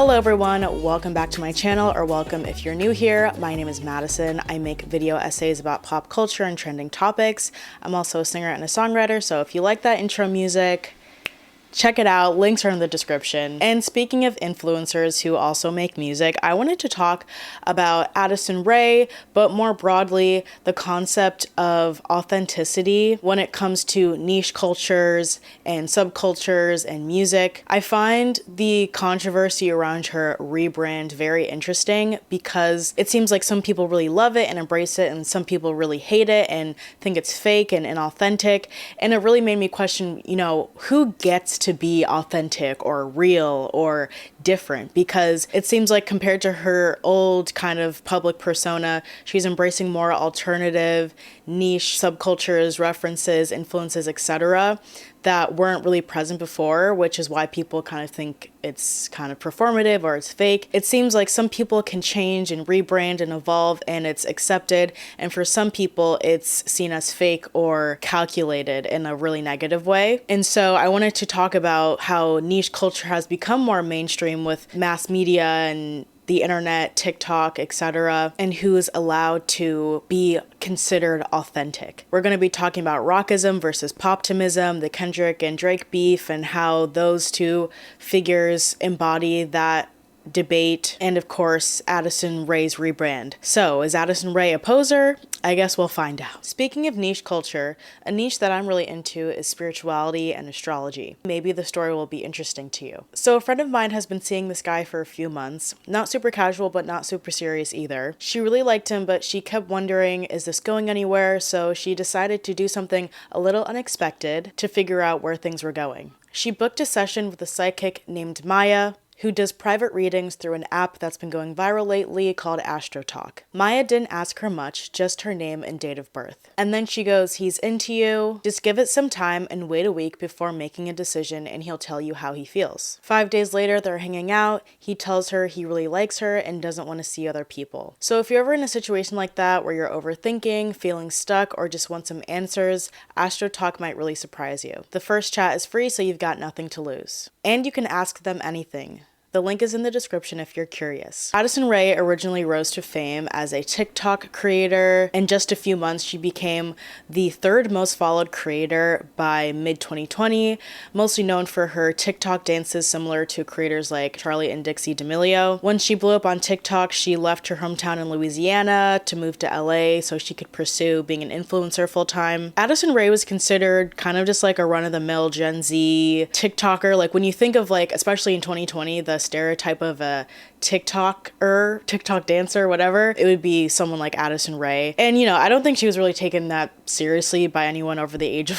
Hello everyone, welcome back to my channel, or welcome if you're new here. My name is Madison. I make video essays about pop culture and trending topics. I'm also a singer and a songwriter, so if you like that intro music, check it out. Links are in the description. And speaking of influencers who also make music, I wanted to talk about Addison Rae, but more broadly, the concept of authenticity when it comes to niche cultures and subcultures and music. I find the controversy around her rebrand very interesting because it seems like some people really love it and embrace it, and some people really hate it and think it's fake and inauthentic. And it really made me question, who gets to be authentic or real or different, because it seems like compared to her old kind of public persona, she's embracing more alternative niche subcultures, references, influences, etc. that weren't really present before, which is why people kind of think it's kind of performative or it's fake. It seems like some people can change and rebrand and evolve and it's accepted, and for some people it's seen as fake or calculated in a really negative way. And so I wanted to talk about how niche culture has become more mainstream with mass media and the internet, TikTok, etc., and who is allowed to be considered authentic. We're going to be talking about Rockism versus Poptimism, the Kendrick and Drake beef, and how those two figures embody that debate, and of course Addison Rae's rebrand. So is Addison Rae a poser? I guess we'll find out. Speaking of niche culture, a niche that I'm really into is spirituality and astrology. Maybe the story will be interesting to you. So a friend of mine has been seeing this guy for a few months, not super casual but not super serious either. She really liked him, but she kept wondering, is this going anywhere? So she decided to do something a little unexpected to figure out where things were going. She booked a session with a psychic named Maya, who does private readings through an app that's been going viral lately called Astro Talk. Maya didn't ask her much, just her name and date of birth. And then she goes, he's into you, just give it some time and wait a week before making a decision and he'll tell you how he feels. 5 days later, they're hanging out, he tells her he really likes her and doesn't want to see other people. So if you're ever in a situation like that where you're overthinking, feeling stuck, or just want some answers, Astro Talk might really surprise you. The first chat is free, so you've got nothing to lose. And you can ask them anything. The link is in the description if you're curious. Addison Rae originally rose to fame as a TikTok creator. In just a few months, she became the third most followed creator by mid-2020, mostly known for her TikTok dances similar to creators like Charli and Dixie D'Amelio. When she blew up on TikTok, she left her hometown in Louisiana to move to LA so she could pursue being an influencer full-time. Addison Rae was considered kind of just like a run-of-the-mill Gen Z TikToker. Like when you think of especially in 2020, the stereotype of a TikTok dancer, whatever, it would be someone like Addison Rae. And I don't think she was really taken that seriously by anyone over the age of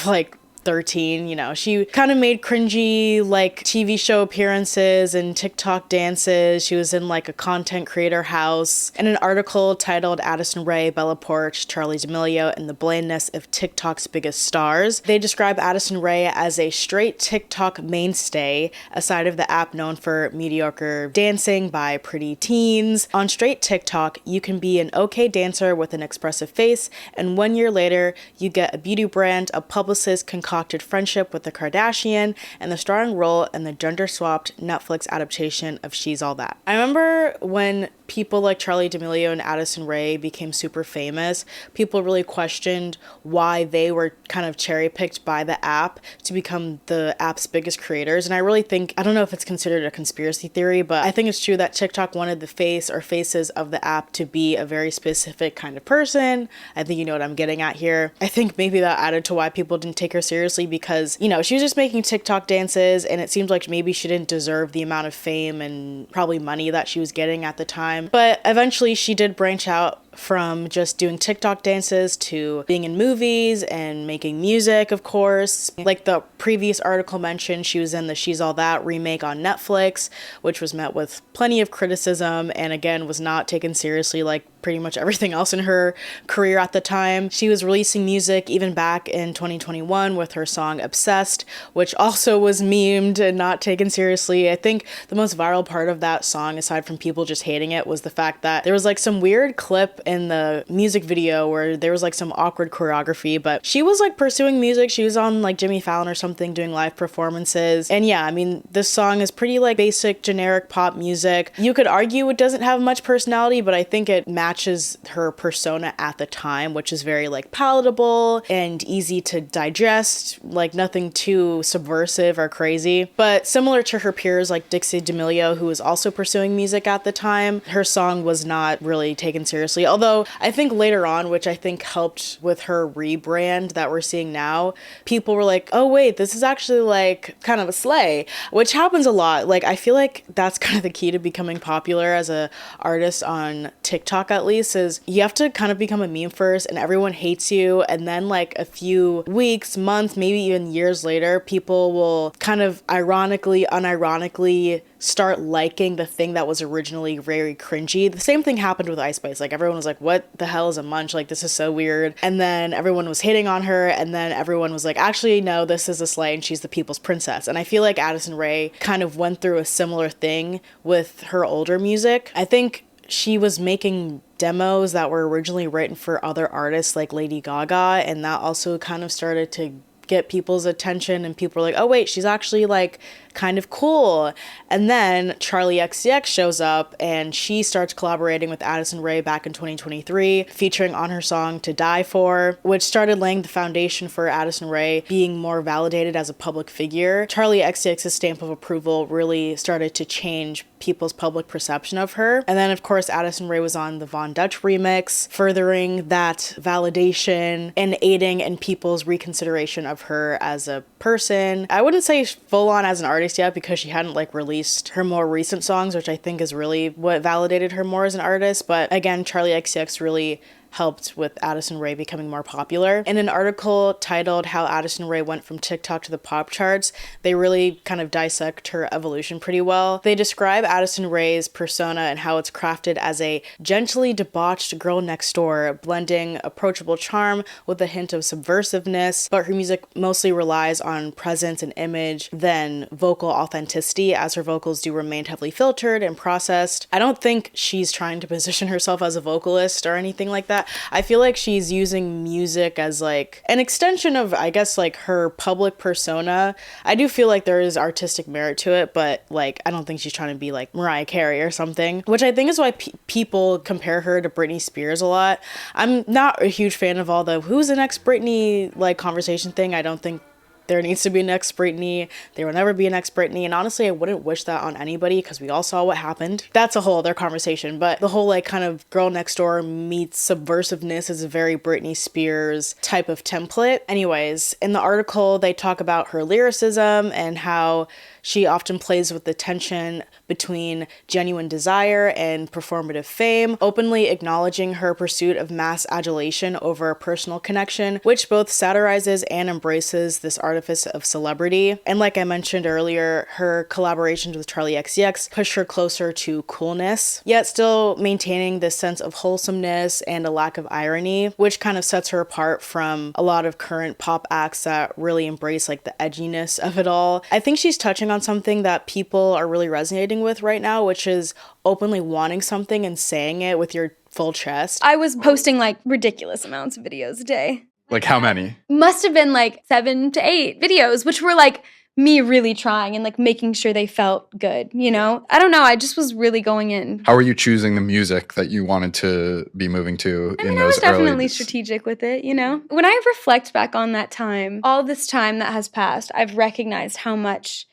13. She kind of made cringy TV show appearances and TikTok dances. She was in a content creator house. In an article titled Addison Rae, Bella Poarch, Charli D'Amelio, and the Blandness of TikTok's Biggest Stars, they describe Addison Rae as a straight TikTok mainstay, a side of the app known for mediocre dancing by pretty teens. On straight TikTok, you can be an okay dancer with an expressive face, and 1 year later, you get a beauty brand, a publicist concocted friendship with the Kardashian, and the starring role in the gender-swapped Netflix adaptation of She's All That. I remember when people like Charli D'Amelio and Addison Rae became super famous, people really questioned why they were kind of cherry-picked by the app to become the app's biggest creators. And I really think, I don't know if it's considered a conspiracy theory, but I think it's true that TikTok wanted the face or faces of the app to be a very specific kind of person. I think you know what I'm getting at here. I think maybe that added to why people didn't take her seriously because, she was just making TikTok dances, and it seemed like maybe she didn't deserve the amount of fame and probably money that she was getting at the time. But eventually she did branch out from just doing TikTok dances to being in movies and making music, of course. Like the previous article mentioned, she was in the She's All That remake on Netflix, which was met with plenty of criticism and again was not taken seriously like pretty much everything else in her career at the time. She was releasing music even back in 2021 with her song Obsessed, which also was memed and not taken seriously. I think the most viral part of that song, aside from people just hating it, was the fact that there was like some weird clip in the music video where there was like some awkward choreography, but she was like pursuing music. She was on like Jimmy Fallon or something doing live performances. And yeah, I mean, this song is pretty like basic, generic pop music. You could argue it doesn't have much personality, but I think it matches her persona at the time, which is very like palatable and easy to digest, like nothing too subversive or crazy. But similar to her peers like Dixie D'Amelio, who was also pursuing music at the time, her song was not really taken seriously. Although I think later on, which I think helped with her rebrand that we're seeing now, people were like, oh wait, this is actually like kind of a slay, which happens a lot. Like I feel like that's kind of the key to becoming popular as a artist on TikTok, at least, is you have to kind of become a meme first and everyone hates you, and then like a few weeks, months, maybe even years later, people will kind of ironically, unironically start liking the thing that was originally very cringy. The same thing happened with Ice Spice. Like everyone was like, what the hell is a munch? Like this is so weird. And then everyone was hating on her, and then everyone was like, actually no, this is a slay and she's the people's princess. And I feel like Addison Rae kind of went through a similar thing with her older music. I think she was making demos that were originally written for other artists like Lady Gaga, and that also kind of started to get people's attention, and people were like, oh wait, she's actually like kind of cool. And then Charli XCX shows up and she starts collaborating with Addison Rae back in 2023, featuring on her song To Die For, which started laying the foundation for Addison Rae being more validated as a public figure. Charli XCX's stamp of approval really started to change people's public perception of her. And then of course Addison Rae was on the Von Dutch remix, furthering that validation and aiding in people's reconsideration of her as a person. I wouldn't say full on as an artist yet, because she hadn't like released her more recent songs, which I think is really what validated her more as an artist. But again, Charli XCX really helped with Addison Rae becoming more popular. In an article titled How Addison Rae Went from TikTok to the Pop Charts, they really kind of dissect her evolution pretty well. They describe Addison Rae's persona and how it's crafted as a gently debauched girl next door, blending approachable charm with a hint of subversiveness, but her music mostly relies on presence and image than vocal authenticity, as her vocals do remain heavily filtered and processed. I don't think she's trying to position herself as a vocalist or anything like that. I feel like she's using music as like an extension of, I guess, like her public persona. I do feel like there is artistic merit to it, but like I don't think she's trying to be like Mariah Carey or something, which I think is why people compare her to Britney Spears a lot. I'm not a huge fan of all the who's the next Britney like conversation thing. I don't think there needs to be an next Britney. There will never be an next Britney. And honestly, I wouldn't wish that on anybody, because we all saw what happened. That's a whole other conversation. But the whole like kind of girl next door meets subversiveness is a very Britney Spears type of template. Anyways, in the article, they talk about her lyricism and how she often plays with the tension between genuine desire and performative fame, openly acknowledging her pursuit of mass adulation over personal connection, which both satirizes and embraces this artifice of celebrity. And like I mentioned earlier, her collaborations with Charli XCX push her closer to coolness, yet still maintaining this sense of wholesomeness and a lack of irony, which kind of sets her apart from a lot of current pop acts that really embrace like the edginess of it all. I think she's touching on something that people are really resonating with right now, which is openly wanting something and saying it with your full chest. I was posting like ridiculous amounts of videos a day. Like how many? Must have been like 7 to 8 videos, which were like me really trying and like making sure they felt good, you know? I don't know, I just was really going in. How were you choosing the music that you wanted to be moving to in those early I was definitely strategic with it, you know? When I reflect back on that time, all this time that has passed, I've recognized how much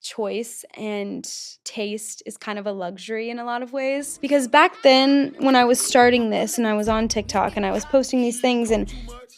choice and taste is kind of a luxury in a lot of ways. Because back then, when I was starting this and I was on TikTok and I was posting these things, and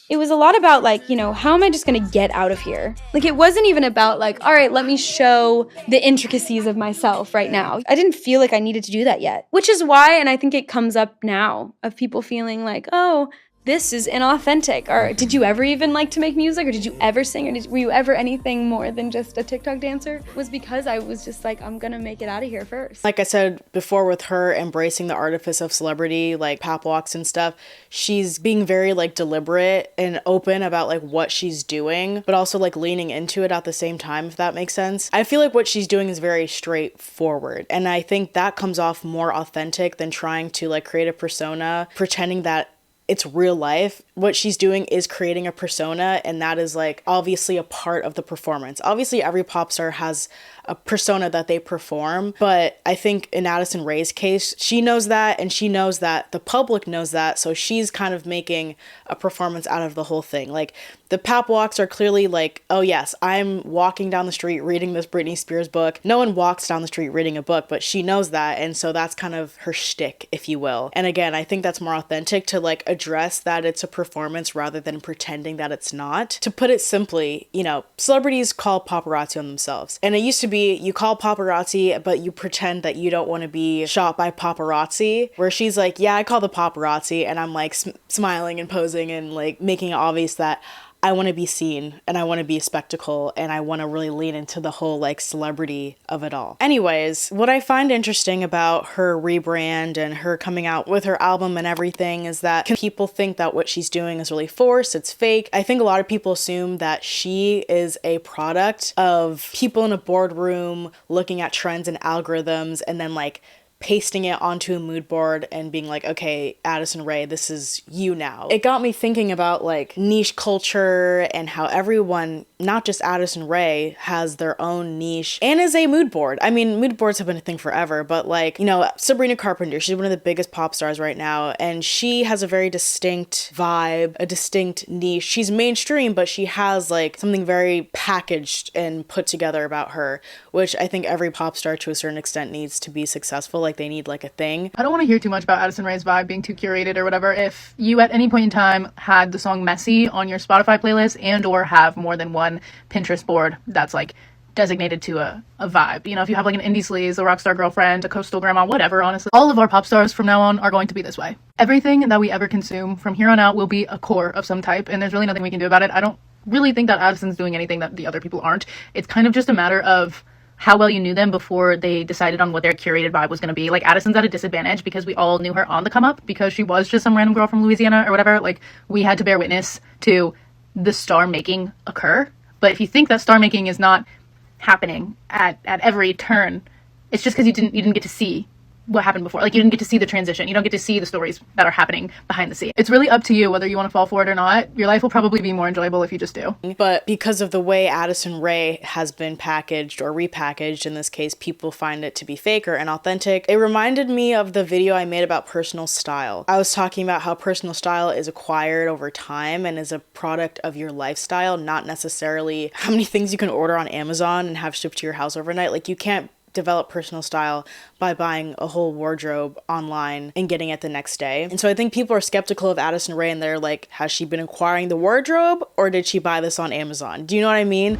it was a lot about like, you know, how am I just gonna get out of here? Like it wasn't even about like, all right, let me show the intricacies of myself right now. I didn't feel like I needed to do that yet, which is why, and I think it comes up now, of people feeling like, oh, this is inauthentic. Or did you ever even like to make music, or did you ever sing, or were you ever anything more than just a TikTok dancer? It was because I was just like, I'm gonna make it out of here first. Like I said before, with her embracing the artifice of celebrity, like pop walks and stuff, she's being very like deliberate and open about like what she's doing, but also like leaning into it at the same time, if that makes sense. I feel like what she's doing is very straightforward, and I think that comes off more authentic than trying to like create a persona, pretending that it's real life. What she's doing is creating a persona, and that is like obviously a part of the performance. Obviously every pop star has a persona that they perform, but I think in Addison Rae's case, she knows that, and she knows that the public knows that, so she's kind of making a performance out of the whole thing. Like, the pop walks are clearly like, oh yes, I'm walking down the street reading this Britney Spears book. No one walks down the street reading a book, but she knows that, and so that's kind of her shtick, if you will. And again, I think that's more authentic to like address that it's a performance rather than pretending that it's not. To put it simply, you know, celebrities call paparazzi on themselves, and it used to be you call paparazzi, but you pretend that you don't want to be shot by paparazzi, where she's like, yeah, I call the paparazzi, and I'm like smiling and posing and like making it obvious that I want to be seen, and I want to be a spectacle, and I want to really lean into the whole like celebrity of it all. Anyways, what I find interesting about her rebrand and her coming out with her album and everything is that people think that what she's doing is really forced, it's fake. I think a lot of people assume that she is a product of people in a boardroom looking at trends and algorithms and then like pasting it onto a mood board and being like, okay, Addison Rae, this is you now. It got me thinking about like niche culture and how everyone, not just Addison Rae, has their own niche and is a mood board. I mean, mood boards have been a thing forever, but like, you know, Sabrina Carpenter, she's one of the biggest pop stars right now, and she has a very distinct vibe, a distinct niche. She's mainstream, but she has like something very packaged and put together about her, which I think every pop star to a certain extent needs to be successful. Like, they need like a thing. I don't want to hear too much about Addison Rae's vibe being too curated or whatever. If you at any point in time had the song Messy on your Spotify playlist and or have more than one Pinterest board that's like designated to a vibe, you know, if you have like an indie sleaze, a rockstar girlfriend, a coastal grandma, whatever, honestly, all of our pop stars from now on are going to be this way. Everything that we ever consume from here on out will be a core of some type, and there's really nothing we can do about it. I don't really think that Addison's doing anything that the other people aren't. It's kind of just a matter of how well you knew them before they decided on what their curated vibe was going to be. Like, Addison's at a disadvantage because we all knew her on the come up because she was just some random girl from Louisiana or whatever. Like, we had to bear witness to the star making occur. But if you think that star making is not happening at every turn, it's just because you didn't get to see what happened before. Like, you didn't get to see the transition. You don't get to see the stories that are happening behind the scenes. It's really up to you whether you want to fall for it or not. Your life will probably be more enjoyable if you just do. But because of the way Addison Rae has been packaged or repackaged, in this case, people find it to be fake or inauthentic. It reminded me of the video I made about personal style. I was talking about how personal style is acquired over time and is a product of your lifestyle, not necessarily how many things you can order on Amazon and have shipped to your house overnight. Like, you can't develop personal style by buying a whole wardrobe online and getting it the next day. And so I think people are skeptical of Addison Rae, and they're like, has she been acquiring the wardrobe, or did she buy this on Amazon? Do you know what I mean?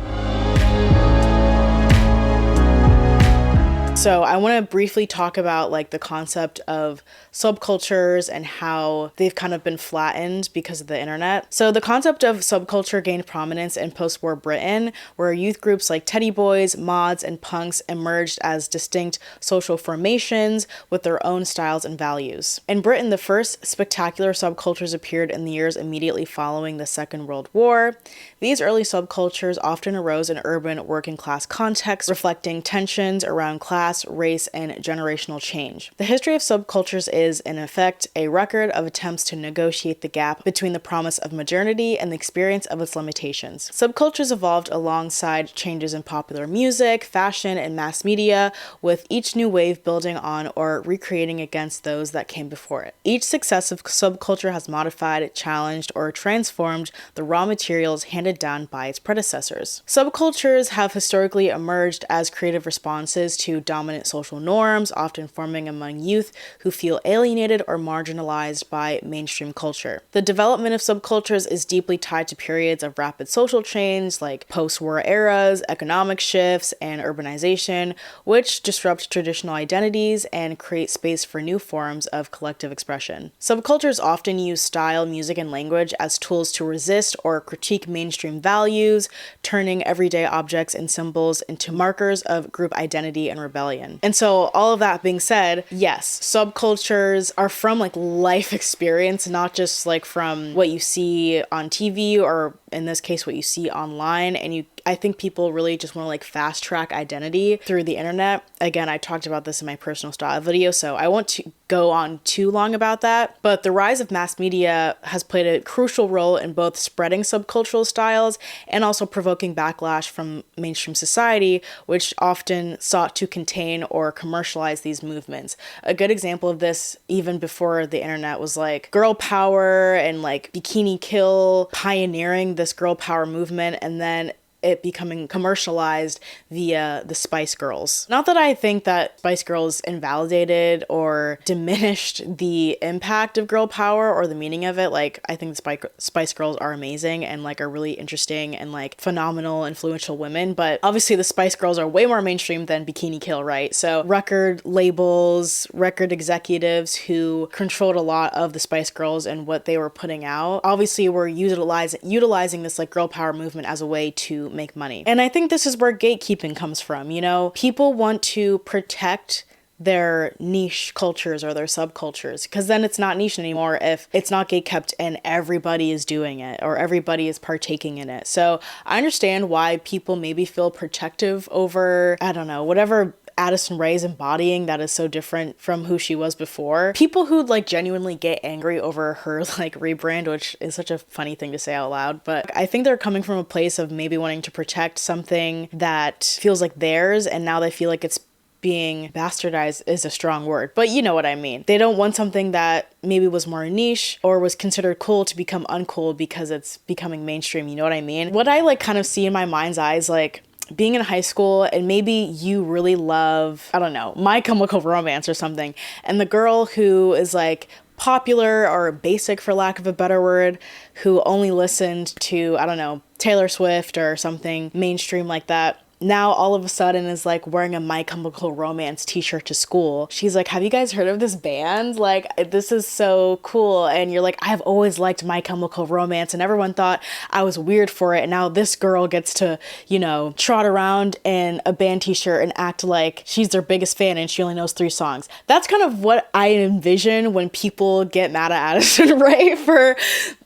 So I want to briefly talk about like the concept of subcultures and how they've kind of been flattened because of the internet. So the concept of subculture gained prominence in post-war Britain, where youth groups like teddy boys, mods, and punks emerged as distinct social formations with their own styles and values. In Britain, the first spectacular subcultures appeared in the years immediately following the Second World War. These early subcultures often arose in urban working class contexts, reflecting tensions around class, race, and generational change. The history of subcultures is, in effect, a record of attempts to negotiate the gap between the promise of modernity and the experience of its limitations. Subcultures evolved alongside changes in popular music, fashion, and mass media, with each new wave building on or recreating against those that came before it. Each successive subculture has modified, challenged, or transformed the raw materials handed down by its predecessors. Subcultures have historically emerged as creative responses to dominant social norms, often forming among youth who feel alienated or marginalized by mainstream culture. The development of subcultures is deeply tied to periods of rapid social change like post-war eras, economic shifts, and urbanization, which disrupt traditional identities and create space for new forms of collective expression. Subcultures often use style, music, and language as tools to resist or critique mainstream values, turning everyday objects and symbols into markers of group identity and rebellion. And so all of that being said, yes, subcultures are from like life experience, not just like from what you see on TV or in this case what you see online. And I think people really just want to like fast track identity through the internet. Again, I talked about this in my personal style video, so I won't go on too long about that. But the rise of mass media has played a crucial role in both spreading subcultural styles and also provoking backlash from mainstream society, which often sought to contain or commercialize these movements. A good example of this, even before the internet, was like girl power and like Bikini Kill pioneering this girl power movement, and then it becoming commercialized via the Spice Girls. Not that I think that Spice Girls invalidated or diminished the impact of girl power or the meaning of it. Like, I think the Spice Girls are amazing and like are really interesting and like phenomenal, influential women. But obviously the Spice Girls are way more mainstream than Bikini Kill, right? So record labels, record executives who controlled a lot of the Spice Girls and what they were putting out, obviously were utilizing this like girl power movement as a way to make money. And I think this is where gatekeeping comes from. You know, people want to protect their niche cultures or their subcultures, because then it's not niche anymore if it's not gatekept and everybody is doing it or everybody is partaking in it. So I understand why people maybe feel protective over, I don't know, whatever Addison Rae is embodying that is so different from who she was before. People who like genuinely get angry over her like rebrand, which is such a funny thing to say out loud, but I think they're coming from a place of maybe wanting to protect something that feels like theirs, and now they feel like it's being bastardized is a strong word, but you know what I mean. They don't want something that maybe was more niche or was considered cool to become uncool because it's becoming mainstream, you know what I mean? What I like kind of see in my mind's eye is like being in high school and maybe you really love, I don't know, My Chemical Romance or something, and the girl who is like popular or basic for lack of a better word, who only listened to, I don't know, Taylor Swift or something mainstream like that, now all of a sudden is like wearing a My Chemical Romance t-shirt to school. She's like, have you guys heard of this band? Like, this is so cool. And you're like, I have always liked My Chemical Romance and everyone thought I was weird for it. And now this girl gets to, you know, trot around in a band t-shirt and act like she's their biggest fan and she only knows 3 songs. That's kind of what I envision when people get mad at Addison Rae for,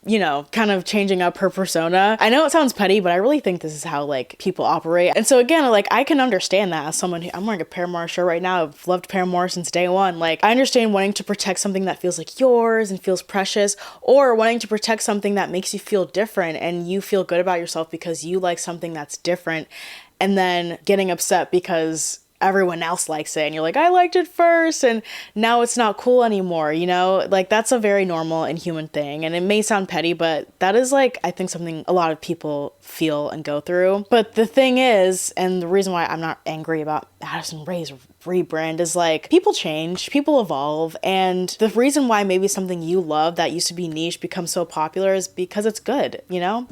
you know, kind of changing up her persona. I know it sounds petty, but I really think this is how like people operate. And so again, like I can understand that as someone who, I'm wearing a Paramore shirt right now. I've loved Paramore since day one. Like I understand wanting to protect something that feels like yours and feels precious, or wanting to protect something that makes you feel different and you feel good about yourself because you like something that's different, and then getting upset because everyone else likes it and you're like, I liked it first and now it's not cool anymore, you know? Like that's a very normal and human thing, and it may sound petty, but that is like, I think something a lot of people feel and go through. But the thing is, and the reason why I'm not angry about Addison Rae's rebrand is like, people change, people evolve, and the reason why maybe something you love that used to be niche becomes so popular is because it's good, you know?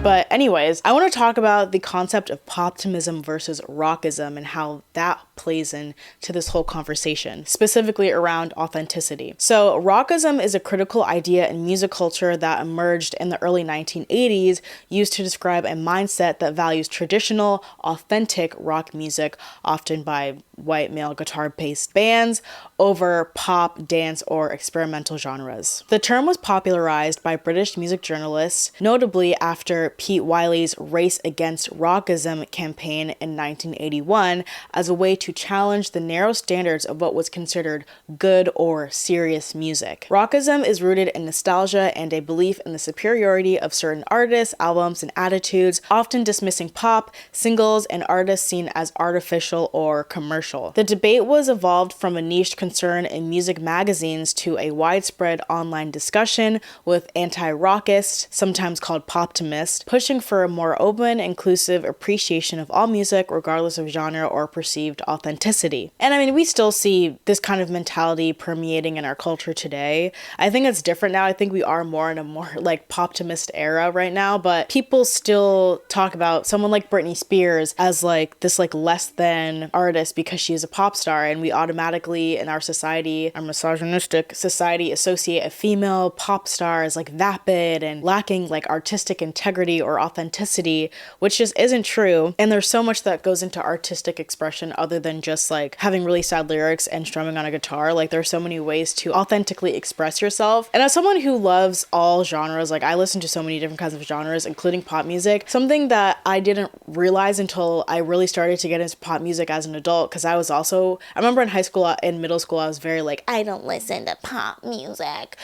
But anyways, I want to talk about the concept of Poptimism versus Rockism and how that plays into this whole conversation, specifically around authenticity. So Rockism is a critical idea in music culture that emerged in the early 1980s, used to describe a mindset that values traditional, authentic rock music, often by white male guitar-based bands, over pop, dance, or experimental genres. The term was popularized by British music journalists, notably after Pete Wiley's Race Against Rockism campaign in 1981, as a way to to challenge the narrow standards of what was considered good or serious music. Rockism is rooted in nostalgia and a belief in the superiority of certain artists, albums, and attitudes, often dismissing pop, singles, and artists seen as artificial or commercial. The debate was evolved from a niche concern in music magazines to a widespread online discussion, with anti-rockists, sometimes called Poptimism, pushing for a more open, inclusive appreciation of all music, regardless of genre or perceived authenticity. And I mean, we still see this kind of mentality permeating in our culture today. I think it's different now. I think we are more in a more like Poptimist era right now, but people still talk about someone like Britney Spears as like this like less than artist because she is a pop star, and we automatically in our society, our misogynistic society, associate a female pop star as like vapid and lacking like artistic integrity or authenticity, which just isn't true. And there's so much that goes into artistic expression other than just like having really sad lyrics and strumming on a guitar. Like there's so many ways to authentically express yourself. And as someone who loves all genres, like I listen to so many different kinds of genres, including pop music, something that I didn't realize until I really started to get into pop music as an adult, because I remember in high school and middle school, I was very like, I don't listen to pop music.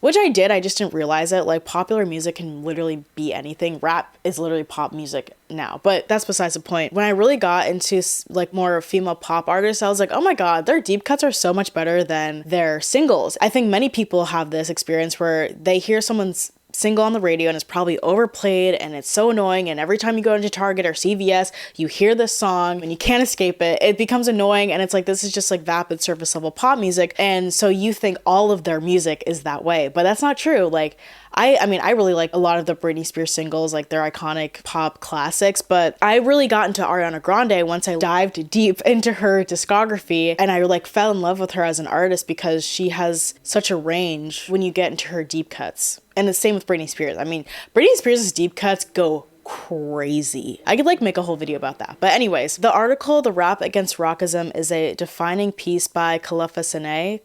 Which I did, I just didn't realize it. Like, popular music can literally be anything. Rap is literally pop music now, but that's besides the point. When I really got into like more female pop artists, I was like, oh my god, their deep cuts are so much better than their singles. I think many people have this experience where they hear someone's single on the radio and it's probably overplayed and it's so annoying, and every time you go into Target or CVS you hear this song and you can't escape it. It becomes annoying, and it's like, this is just like vapid surface level pop music, and so you think all of their music is that way, but that's not true. Like I mean, I really like a lot of the Britney Spears singles, like their iconic pop classics, but I really got into Ariana Grande once I dived deep into her discography, and I like fell in love with her as an artist because she has such a range when you get into her deep cuts. And the same with Britney Spears. I mean, Britney Spears' deep cuts go crazy. I could like make a whole video about that. But anyways, the article, The Rap Against Rockism, is a defining piece by Khalifa Sine,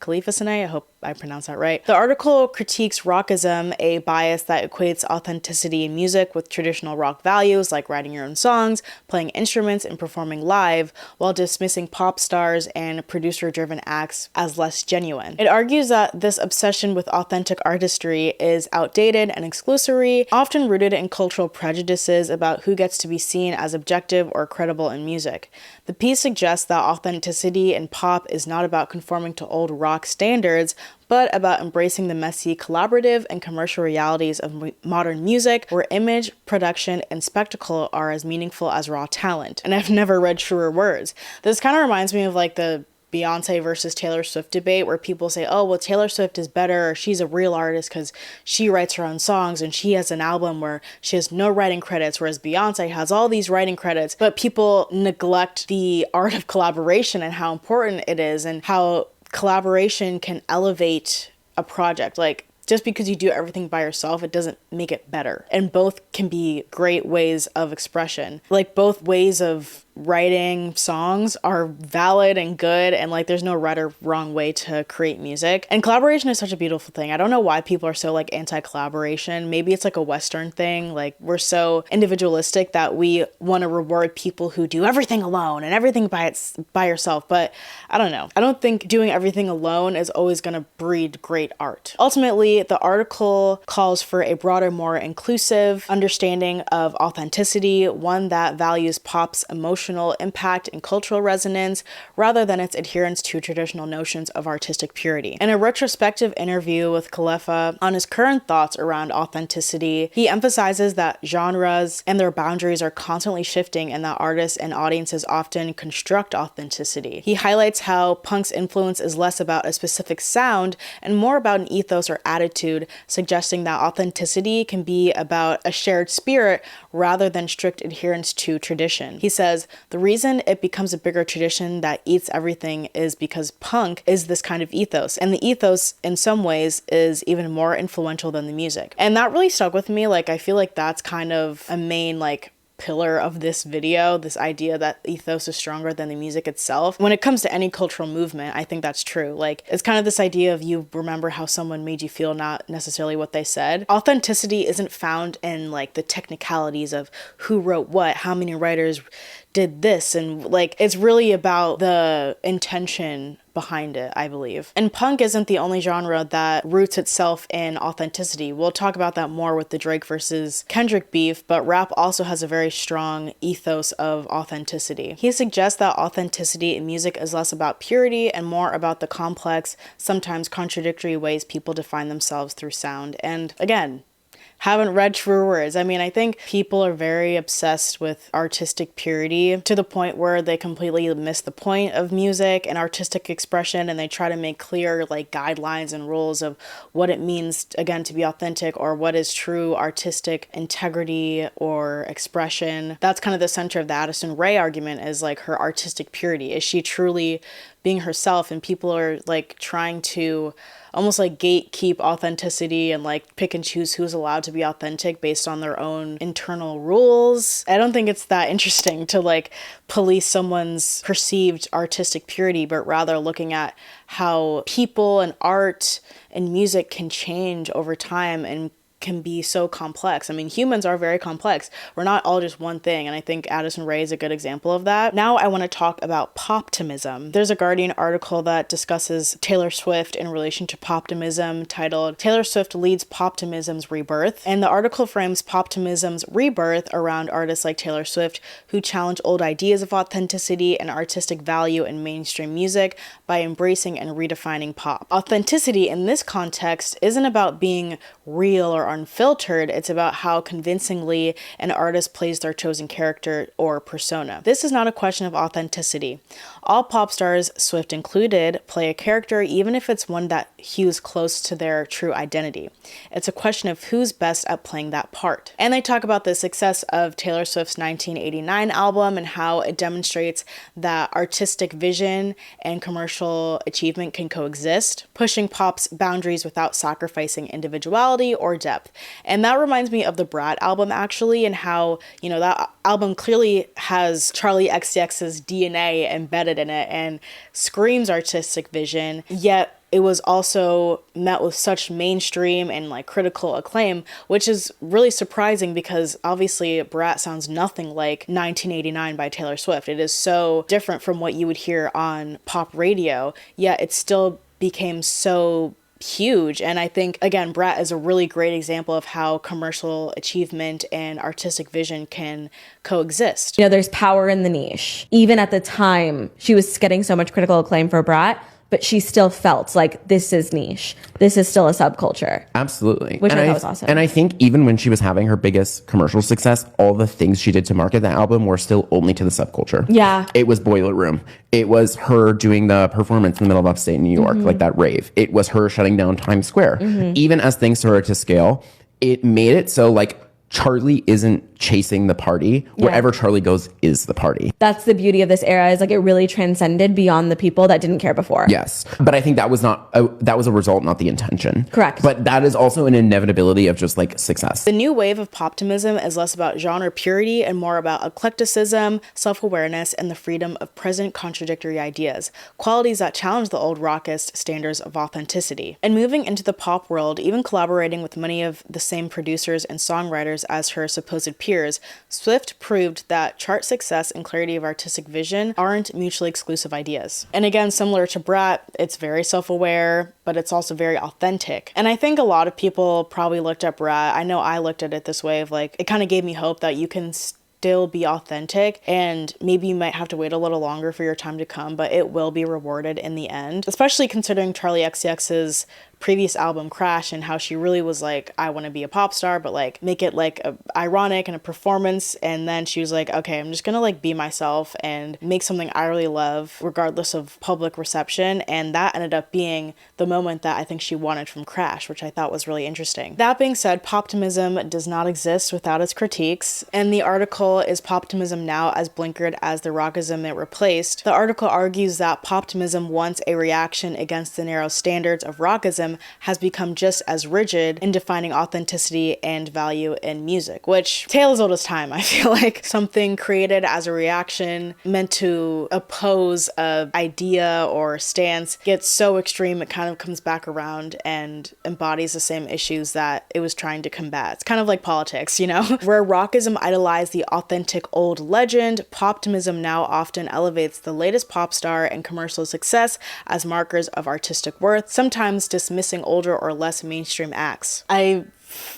I hope I pronounced that right. The article critiques rockism, a bias that equates authenticity in music with traditional rock values like writing your own songs, playing instruments, and performing live, while dismissing pop stars and producer-driven acts as less genuine. It argues that this obsession with authentic artistry is outdated and exclusory, often rooted in cultural prejudices about who gets to be seen as objective or credible in music. The piece suggests that authenticity in pop is not about conforming to old rock standards, but about embracing the messy, collaborative, and commercial realities of modern music, where image, production, and spectacle are as meaningful as raw talent. And I've never read truer words. This kind of reminds me of like the Beyonce versus Taylor Swift debate, where people say, oh, well, Taylor Swift is better, or she's a real artist because she writes her own songs and she has an album where she has no writing credits, whereas Beyonce has all these writing credits. But people neglect the art of collaboration and how important it is, and how collaboration can elevate a project. Like, just because you do everything by yourself, it doesn't make it better. And both can be great ways of expression. Like, both ways of writing songs are valid and good, and like there's no right or wrong way to create music. And collaboration is such a beautiful thing. I don't know why people are so like anti-collaboration. Maybe it's like a Western thing. Like, we're so individualistic that we want to reward people who do everything alone and everything by yourself. But I don't know. I don't think doing everything alone is always going to breed great art. Ultimately, the article calls for a broader, more inclusive understanding of authenticity, one that values pop's emotional impact and cultural resonance rather than its adherence to traditional notions of artistic purity. In a retrospective interview with Khalifa on his current thoughts around authenticity, he emphasizes that genres and their boundaries are constantly shifting, and that artists and audiences often construct authenticity. He highlights how punk's influence is less about a specific sound and more about an ethos or attitude, suggesting that authenticity can be about a shared spirit rather than strict adherence to tradition. He says, the reason it becomes a bigger tradition that eats everything is because punk is this kind of ethos, and the ethos in some ways is even more influential than the music. And that really stuck with me. Like, I feel like that's kind of a main like pillar of this video, this idea that ethos is stronger than the music itself. When it comes to any cultural movement, I think that's true. Like, it's kind of this idea of you remember how someone made you feel, not necessarily what they said. Authenticity isn't found in like the technicalities of who wrote what, how many writers did this, and like it's really about the intention behind it, I believe. And punk isn't the only genre that roots itself in authenticity. We'll talk about that more with the Drake versus Kendrick beef, but rap also has a very strong ethos of authenticity. He suggests that authenticity in music is less about purity and more about the complex, sometimes contradictory ways people define themselves through sound. And again, haven't read True Words. I mean, I think people are very obsessed with artistic purity to the point where they completely miss the point of music and artistic expression, and they try to make clear like guidelines and rules of what it means, again, to be authentic, or what is true artistic integrity or expression. That's kind of the center of the Addison Rae argument, is like her artistic purity. Is she truly being herself? And people are like trying to almost like gatekeep authenticity and like pick and choose who's allowed to be authentic based on their own internal rules. I don't think it's that interesting to like police someone's perceived artistic purity, but rather looking at how people and art and music can change over time and can be so complex. I mean, humans are very complex. We're not all just one thing, and I think Addison Rae is a good example of that. Now I want to talk about Poptimism. There's a Guardian article that discusses Taylor Swift in relation to Poptimism, titled "Taylor Swift Leads Poptimism's Rebirth," and the article frames Poptimism's rebirth around artists like Taylor Swift, who challenge old ideas of authenticity and artistic value in mainstream music by embracing and redefining pop. Authenticity in this context isn't about being real or unfiltered, it's about how convincingly an artist plays their chosen character or persona. This is not a question of authenticity. All pop stars, Swift included, play a character even if it's one that hews close to their true identity. It's a question of who's best at playing that part. And they talk about the success of Taylor Swift's 1989 album and how it demonstrates that artistic vision and commercial achievement can coexist, pushing pop's boundaries without sacrificing individuality or depth. And that reminds me of the Brat album, actually, and how, you know, that album clearly has Charli XCX's DNA embedded in it and screams artistic vision, yet it was also met with such mainstream and like critical acclaim, which is really surprising because obviously Brat sounds nothing like 1989 by Taylor Swift. It is so different from what you would hear on pop radio, yet it still became so huge. And I think, again, Brat is a really great example of how commercial achievement and artistic vision can coexist. You know, there's power in the niche. Even at the time, she was getting so much critical acclaim for Brat, but she still felt like this is niche. This is still a subculture. Absolutely. Which I thought was awesome. And I think even when she was having her biggest commercial success, all the things she did to market that album were still only to the subculture. Yeah. It was Boiler Room. It was her doing the performance in the middle of upstate New York, like that rave. It was her shutting down Times Square. Even as things started to scale, it made it so like Charli isn't chasing the party. Wherever Charli goes is the party. That's the beauty of this era, is like it really transcended beyond the people that didn't care before. Yes. But I think that was that was a result, not the intention. Correct. But that is also an inevitability of just like success. The new wave of Poptimism is less about genre purity and more about eclecticism, self-awareness, and the freedom of present contradictory ideas, qualities that challenge the old rockist standards of authenticity. And moving into the pop world, even collaborating with many of the same producers and songwriters as her supposed peers, Swift proved that chart success and clarity of artistic vision aren't mutually exclusive ideas. And again, similar to Brat, it's very self-aware, but it's also very authentic. And I think a lot of people probably looked at Brat, I know I looked at it this way of like, it kind of gave me hope that you can still be authentic, and maybe you might have to wait a little longer for your time to come, but it will be rewarded in the end, especially considering Charli XCX's previous album Crash and how she really was like, I want to be a pop star, but like make it like ironic and a performance. And then she was like, okay, I'm just gonna like be myself and make something I really love regardless of public reception. And that ended up being the moment that I think she wanted from Crash, which I thought was really interesting. That being said, Poptimism does not exist without its critiques, and the article is Poptimism now as blinkered as the Rockism it replaced. The article argues that Poptimism wants a reaction against the narrow standards of Rockism Rockism has become just as rigid in defining authenticity and value in music, which tale as old as time. I feel like something created as a reaction meant to oppose a idea or stance gets so extreme it kind of comes back around and embodies the same issues that it was trying to combat. It's kind of like politics, you know? Where Rockism idolized the authentic old legend, Poptimism now often elevates the latest pop star and commercial success as markers of artistic worth, sometimes dismissing older or less mainstream acts. I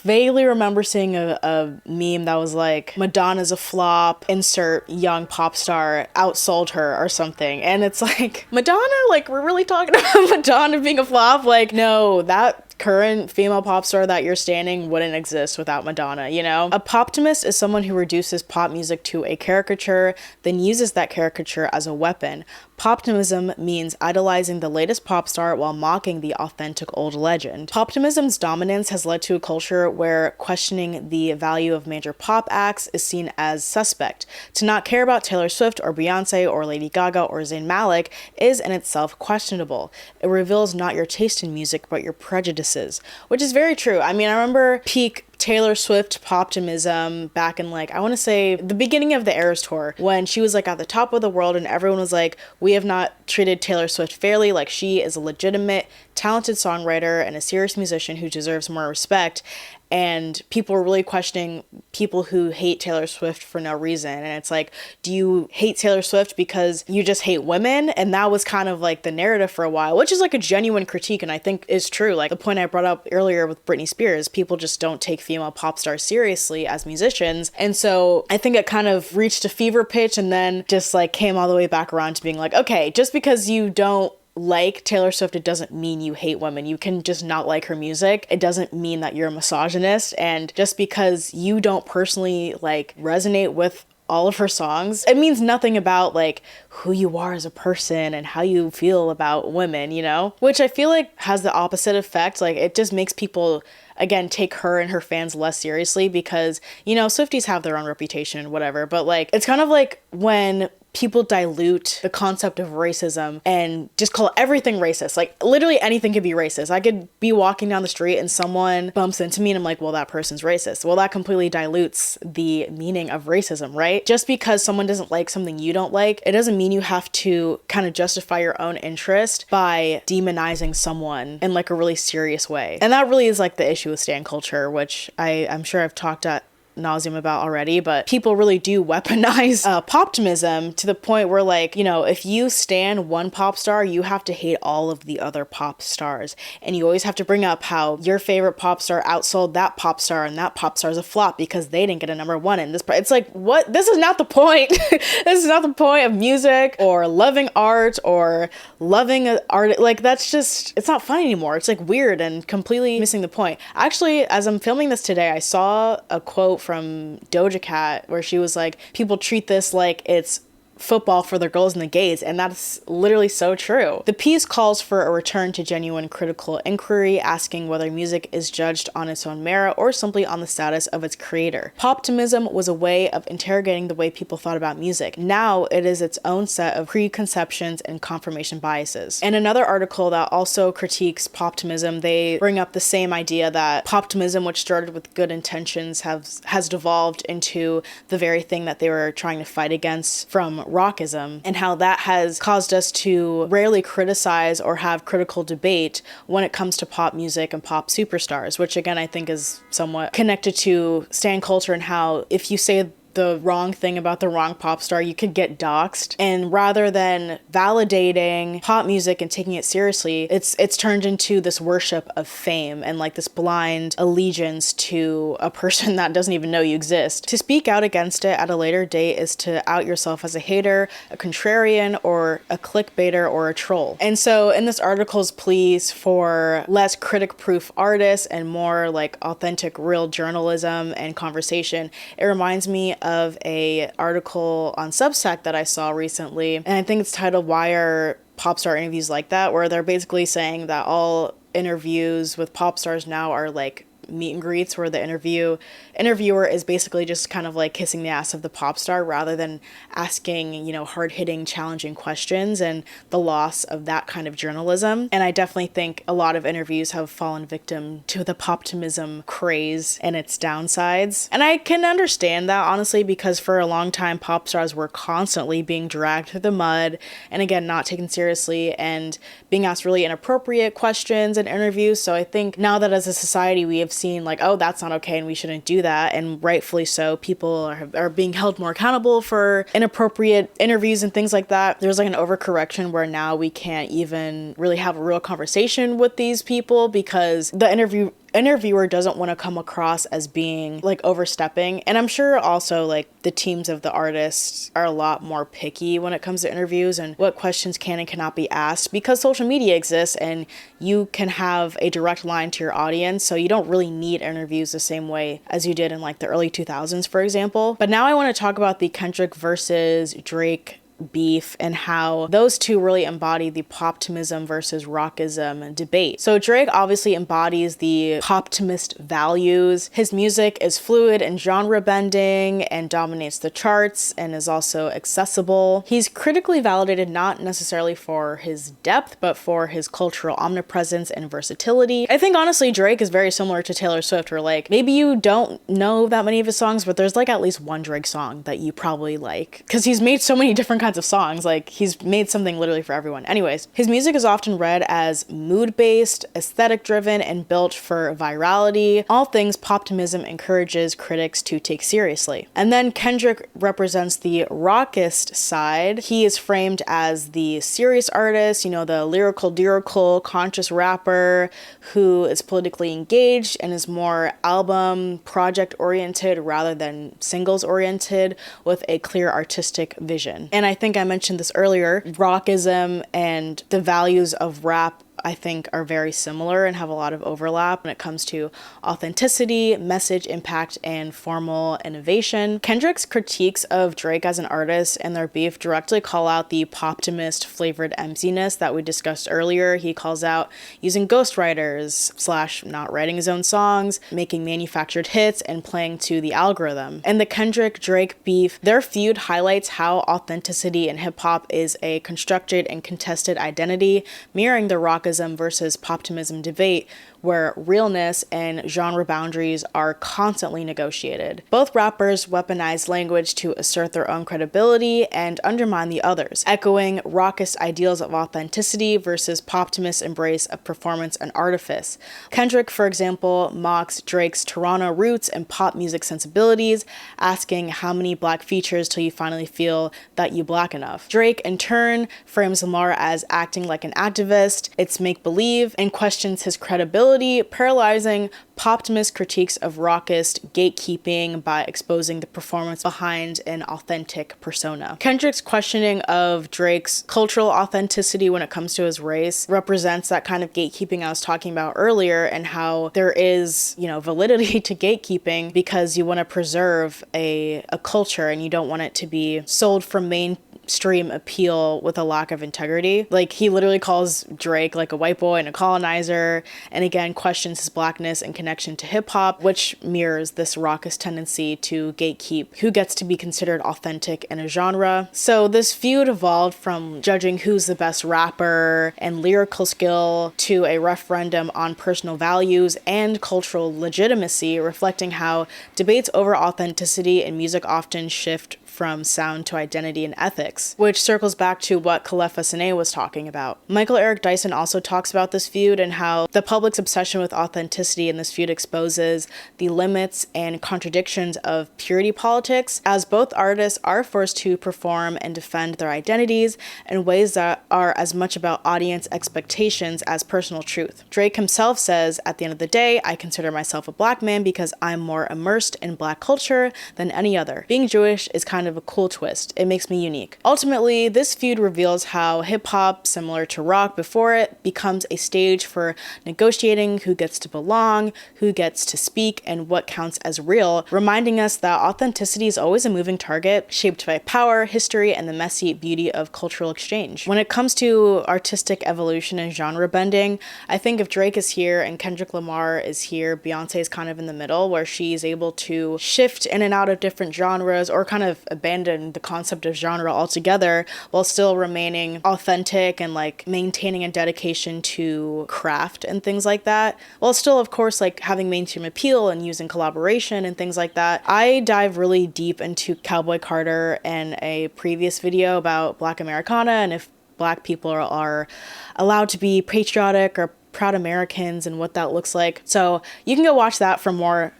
vaguely remember seeing a meme that was like, Madonna's a flop, insert young pop star outsold her or something. And it's like, Madonna? Like, we're really talking about Madonna being a flop? Like, no, that current female pop star that you're standing wouldn't exist without Madonna, you know? A poptimist is someone who reduces pop music to a caricature, then uses that caricature as a weapon. Poptimism means idolizing the latest pop star while mocking the authentic old legend. Poptimism's dominance has led to a culture where questioning the value of major pop acts is seen as suspect. To not care about Taylor Swift or Beyonce or Lady Gaga or Zayn Malik is in itself questionable. It reveals not your taste in music, but your prejudices, which is very true. I mean, I remember peak Taylor Swift Poptimism back in, like, I want to say the beginning of the Eras tour, when she was like at the top of the world and everyone was like, we have not treated Taylor Swift fairly. Like, she is a legitimate, talented songwriter and a serious musician who deserves more respect. And people were really questioning people who hate Taylor Swift for no reason. And it's like, do you hate Taylor Swift because you just hate women? And that was kind of like the narrative for a while, which is like a genuine critique. And I think is true. Like the point I brought up earlier with Britney Spears, people just don't take female pop stars seriously as musicians. And so I think it kind of reached a fever pitch and then just like came all the way back around to being like, okay, just because you don't like Taylor Swift, it doesn't mean you hate women. You can just not like her music. It doesn't mean that you're a misogynist. And just because you don't personally like resonate with all of her songs, it means nothing about like who you are as a person and how you feel about women, you know? Which I feel like has the opposite effect. Like it just makes people, again, take her and her fans less seriously because, you know, Swifties have their own reputation and whatever, but like it's kind of like when people dilute the concept of racism and just call everything racist. Like literally anything could be racist. I could be walking down the street and someone bumps into me and I'm like, well, that person's racist. Well, that completely dilutes the meaning of racism, right? Just because someone doesn't like something you don't like, it doesn't mean you have to kind of justify your own interest by demonizing someone in like a really serious way. And that really is like the issue with stan culture, which I'm sure I've talked at nauseum about already, but people really do weaponize poptimism to the point where, like, you know, if you stan one pop star, you have to hate all of the other pop stars, and you always have to bring up how your favorite pop star outsold that pop star and that pop star is a flop because they didn't get a number one in this it's like, what? This is not the point. This is not the point of music or loving art or loving art. Like, that's just, it's not fun anymore. It's like weird and completely missing the point. Actually, as I'm filming this today, I saw a quote from Doja Cat where she was like, people treat this like it's football for the girls and the gays, and that's literally so true. The piece calls for a return to genuine critical inquiry, asking whether music is judged on its own merit or simply on the status of its creator. Poptimism was a way of interrogating the way people thought about music. Now it is its own set of preconceptions and confirmation biases. In another article that also critiques poptimism, they bring up the same idea that poptimism, which started with good intentions, has devolved into the very thing that they were trying to fight against from Rockism, and how that has caused us to rarely criticize or have critical debate when it comes to pop music and pop superstars, which again I think is somewhat connected to stan culture and how if you say the wrong thing about the wrong pop star, you could get doxxed. And rather than validating pop music and taking it seriously, it's turned into this worship of fame and like this blind allegiance to a person that doesn't even know you exist. To speak out against it at a later date is to out yourself as a hater, a contrarian, or a clickbaiter, or a troll. And so in this article's pleas for less critic-proof artists and more like authentic, real journalism and conversation, it reminds me of a article on Substack that I saw recently, and I think it's titled "Why Are Pop Star Interviews Like That?" where they're basically saying that all interviews with pop stars now are like meet and greets where the interviewer is basically just kind of like kissing the ass of the pop star rather than asking, you know, hard-hitting, challenging questions, and the loss of that kind of journalism. And I definitely think a lot of interviews have fallen victim to the Poptimism craze and its downsides. And I can understand that, honestly, because for a long time, pop stars were constantly being dragged through the mud and, again, not taken seriously and being asked really inappropriate questions in interviews. So I think now that as a society we have seen like, oh, that's not okay and we shouldn't do that, and rightfully so, people are being held more accountable for inappropriate interviews and things like that. There's like an overcorrection where now we can't even really have a real conversation with these people because the interviewer doesn't want to come across as being like overstepping. And I'm sure also like the teams of the artists are a lot more picky when it comes to interviews and what questions can and cannot be asked, because social media exists and you can have a direct line to your audience, so you don't really need interviews the same way as you did in like the early 2000s, for example. But now I want to talk about the Kendrick versus Drake beef and how those two really embody the Poptimism versus Rockism debate. So Drake obviously embodies the Poptimist values. His music is fluid and genre bending and dominates the charts and is also accessible. He's critically validated not necessarily for his depth, but for his cultural omnipresence and versatility. I think honestly Drake is very similar to Taylor Swift, where like maybe you don't know that many of his songs, but there's like at least one Drake song that you probably like, because he's made so many different kinds of songs. Like he's made something literally for everyone. Anyways, his music is often read as mood-based, aesthetic-driven, and built for virality. All things Poptimism encourages critics to take seriously. And then Kendrick represents the rockist side. He is framed as the serious artist, you know, the lyrical, conscious rapper who is politically engaged and is more album project-oriented rather than singles-oriented with a clear artistic vision. And I think I mentioned this earlier, rockism and the values of rap I think are very similar and have a lot of overlap when it comes to authenticity, message impact, and formal innovation. Kendrick's critiques of Drake as an artist and their beef directly call out the poptimist flavored emptiness that we discussed earlier. He calls out using ghostwriters / not writing his own songs, making manufactured hits, and playing to the algorithm. And the Kendrick-Drake beef, their feud highlights how authenticity in hip-hop is a constructed and contested identity, mirroring the rockism versus Poptimism debate, where realness and genre boundaries are constantly negotiated. Both rappers weaponize language to assert their own credibility and undermine the others, echoing rockist ideals of authenticity versus Poptimist embrace of performance and artifice. Kendrick, for example, mocks Drake's Toronto roots and pop music sensibilities, asking how many black features till you finally feel that you black enough. Drake, in turn, frames Lamar as acting like an activist, it's make-believe, and questions his credibility, paralyzing Poptimist critiques of rockist gatekeeping by exposing the performance behind an authentic persona. Kendrick's questioning of Drake's cultural authenticity when it comes to his race represents that kind of gatekeeping I was talking about earlier, and how there is, you know, validity to gatekeeping because you want to preserve a culture and you don't want it to be sold for mainstream appeal with a lack of integrity. Like, he literally calls Drake like a white boy and a colonizer, and again questions his blackness and connection to hip-hop, which mirrors this rockist tendency to gatekeep who gets to be considered authentic in a genre. So this feud evolved from judging who's the best rapper and lyrical skill to a referendum on personal values and cultural legitimacy, reflecting how debates over authenticity in music often shift from sound to identity and ethics, which circles back to what Kalefa Sane was talking about. Michael Eric Dyson also talks about this feud and how the public's obsession with authenticity in this feud exposes the limits and contradictions of purity politics, as both artists are forced to perform and defend their identities in ways that are as much about audience expectations as personal truth. Drake himself says, at the end of the day, I consider myself a black man because I'm more immersed in black culture than any other. Being Jewish is kind kind of a cool twist. It makes me unique. Ultimately, this feud reveals how hip-hop, similar to rock before it, becomes a stage for negotiating who gets to belong, who gets to speak, and what counts as real, reminding us that authenticity is always a moving target, shaped by power, history, and the messy beauty of cultural exchange. When it comes to artistic evolution and genre bending, I think if Drake is here and Kendrick Lamar is here, Beyonce is kind of in the middle, where she's able to shift in and out of different genres or kind of abandon the concept of genre altogether while still remaining authentic and like maintaining a dedication to craft and things like that, while still of course like having mainstream appeal and using collaboration and things like that. I dive really deep into Cowboy Carter in a previous video about Black Americana and if Black people are allowed to be patriotic or proud Americans and what that looks like. So you can go watch that for more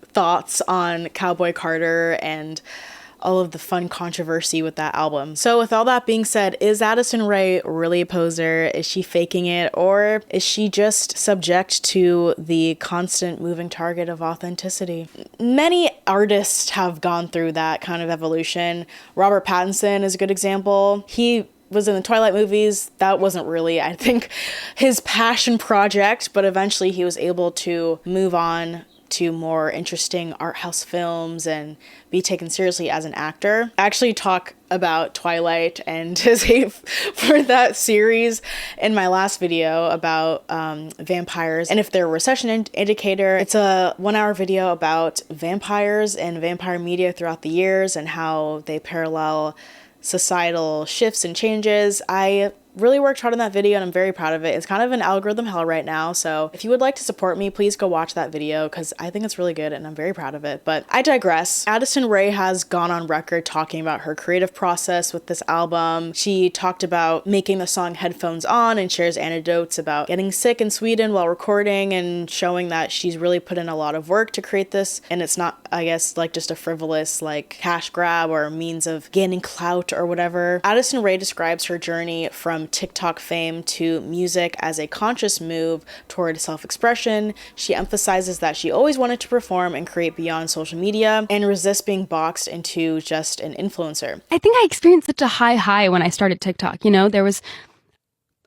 thoughts on Cowboy Carter and all of the fun controversy with that album. So with all that being said, is Addison Rae really a poser? Is she faking it? Or is she just subject to the constant moving target of authenticity? Many artists have gone through that kind of evolution. Robert Pattinson is a good example. He was in the Twilight movies. That wasn't really, I think, his passion project, but eventually he was able to move on to more interesting art house films and be taken seriously as an actor. I actually talk about Twilight and his hate for that series in my last video about vampires and if they're a recession indicator. It's a 1-hour video about vampires and vampire media throughout the years and how they parallel societal shifts and changes. I really worked hard on that video and I'm very proud of it. It's kind of an algorithm hell right now, so if you would like to support me, please go watch that video because I think it's really good and I'm very proud of it. But I digress. Addison Rae has gone on record talking about her creative process with this album. She talked about making the song Headphones On and shares anecdotes about getting sick in Sweden while recording and showing that she's really put in a lot of work to create this, and it's not, I guess, like just a frivolous like cash grab or a means of gaining clout or whatever. Addison Rae describes her journey from TikTok fame to music as a conscious move toward self-expression. She emphasizes that she always wanted to perform and create beyond social media and resist being boxed into just an influencer. I think I experienced such a high when I started TikTok. You know, there was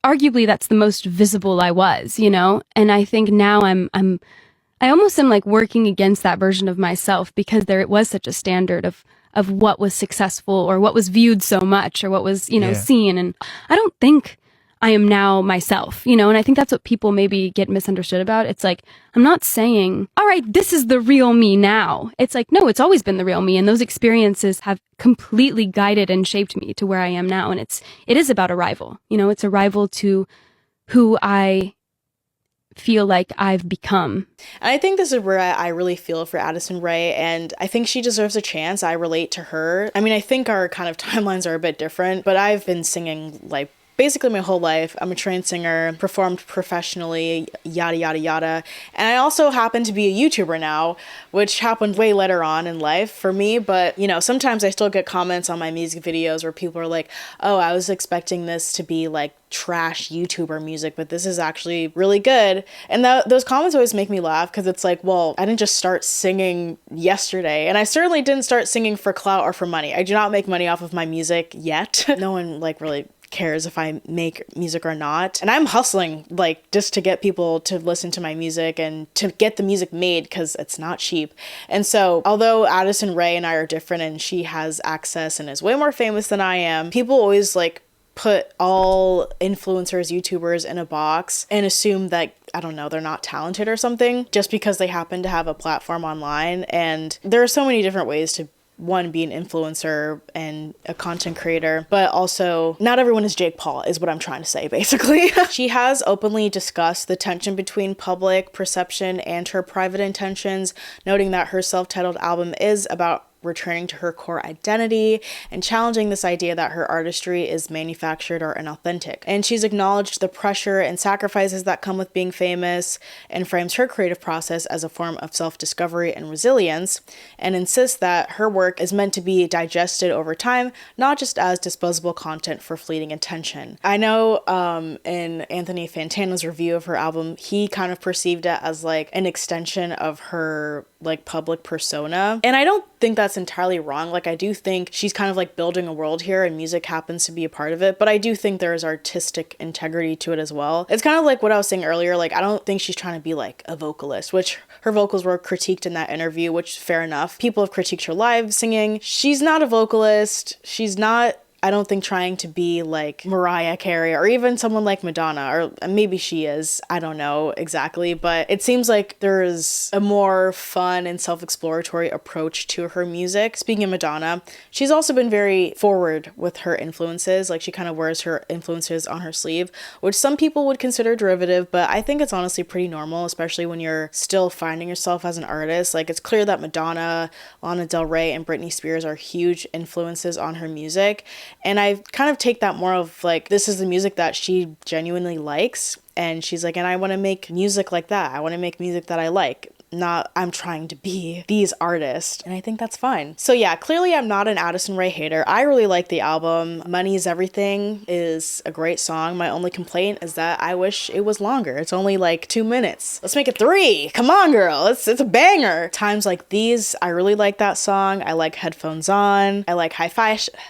arguably that's the most visible I was, you know, and I think now I almost am like working against that version of myself because there it was such a standard of what was successful or what was viewed so much or what was, you know, seen. And I don't think I am now myself, you know, and I think that's what people maybe get misunderstood about. It's like, I'm not saying, all right, this is the real me now. It's like, no, it's always been the real me. And those experiences have completely guided and shaped me to where I am now. And it is about arrival, you know, it's arrival to who I feel like I've become. And I think this is where I really feel for Addison Rae, and I think she deserves a chance. I relate to her. I mean, I think our kind of timelines are a bit different, but I've been singing like basically my whole life. I'm a trained singer, performed professionally, yada, yada, yada. And I also happen to be a YouTuber now, which happened way later on in life for me. But, you know, sometimes I still get comments on my music videos where people are like, oh, I was expecting this to be like trash YouTuber music, but this is actually really good. And those comments always make me laugh because it's like, well, I didn't just start singing yesterday. And I certainly didn't start singing for clout or for money. I do not make money off of my music yet. No one like really cares if I make music or not. And I'm hustling like just to get people to listen to my music and to get the music made because it's not cheap. And so although Addison Rae and I are different and she has access and is way more famous than I am, people always like put all influencers, YouTubers in a box and assume that, I don't know, they're not talented or something just because they happen to have a platform online. And there are so many different ways to be an influencer and a content creator, but also not everyone is Jake Paul is what I'm trying to say, basically. She has openly discussed the tension between public perception and her private intentions, noting that her self-titled album is about returning to her core identity and challenging this idea that her artistry is manufactured or inauthentic. And she's acknowledged the pressure and sacrifices that come with being famous and frames her creative process as a form of self-discovery and resilience, and insists that her work is meant to be digested over time, not just as disposable content for fleeting attention. I know in Anthony Fantana's review of her album, he kind of perceived it as like an extension of her like public persona. And I don't think that's entirely wrong. Like, I do think she's kind of like building a world here and music happens to be a part of it, but I do think there's artistic integrity to it as well. It's kind of like what I was saying earlier, like I don't think she's trying to be like a vocalist, which her vocals were critiqued in that interview, which fair enough. People have critiqued her live singing. She's not a vocalist. She's not, I don't think, trying to be like Mariah Carey or even someone like Madonna, or maybe she is, I don't know exactly, but it seems like there's a more fun and self-exploratory approach to her music. Speaking of Madonna, she's also been very forward with her influences. Like, she kind of wears her influences on her sleeve, which some people would consider derivative, but I think it's honestly pretty normal, especially when you're still finding yourself as an artist. Like, it's clear that Madonna, Lana Del Rey, and Britney Spears are huge influences on her music. And I kind of take that more of like, this is the music that she genuinely likes. And she's like, and I want to make music like that. I want to make music that I like. Not, I'm trying to be these artists. And I think that's fine. So yeah, clearly I'm not an Addison Rae hater. I really like the album. Money Is Everything is a great song. My only complaint is that I wish it was longer. It's only like 2 minutes. Let's make it 3. Come on, girl. It's a banger. Times Like These, I really like that song. I like Headphones On. I like High Fashion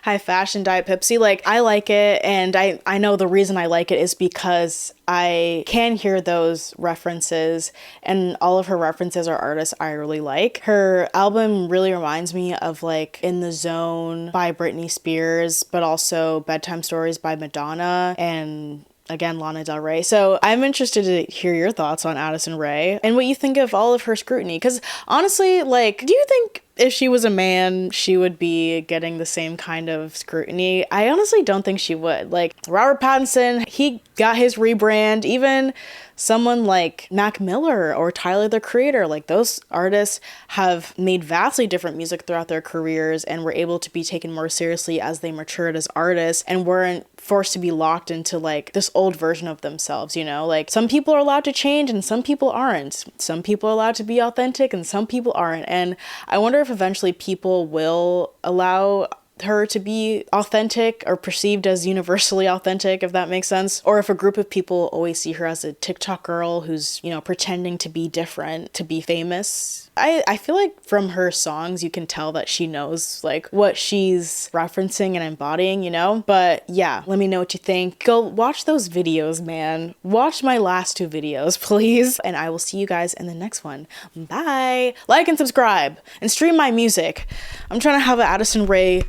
Diet Pepsi. Like, I like it. And I know the reason I like it is because I can hear those references, and all of her references are artists I really like. Her album really reminds me of like In the Zone by Britney Spears, but also Bedtime Stories by Madonna, and again, Lana Del Rey. So I'm interested to hear your thoughts on Addison Rae and what you think of all of her scrutiny. Because honestly, like, do you think if she was a man, she would be getting the same kind of scrutiny? I honestly don't think she would. Like, Robert Pattinson, he got his rebrand. Even someone like Mac Miller or Tyler, the Creator, like, those artists have made vastly different music throughout their careers and were able to be taken more seriously as they matured as artists and weren't forced to be locked into like this old version of themselves, you know? Like, some people are allowed to change and some people aren't. Some people are allowed to be authentic and some people aren't. And I wonder if eventually people will allow her to be authentic or perceived as universally authentic, if that makes sense. Or if a group of people always see her as a TikTok girl who's, you know, pretending to be different, to be famous. I feel like from her songs, you can tell that she knows like what she's referencing and embodying, you know? But yeah, let me know what you think. Go watch those videos, man. Watch my last 2 videos, please. And I will see you guys in the next one. Bye. Like and subscribe and stream my music. I'm trying to have an Addison Rae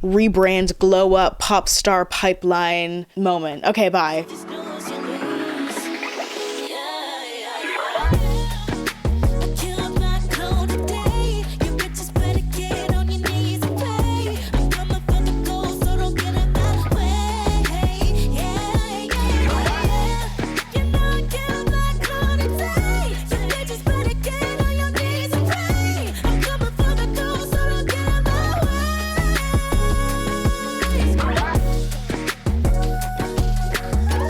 rebrand, glow up, pop star pipeline moment. Okay, bye.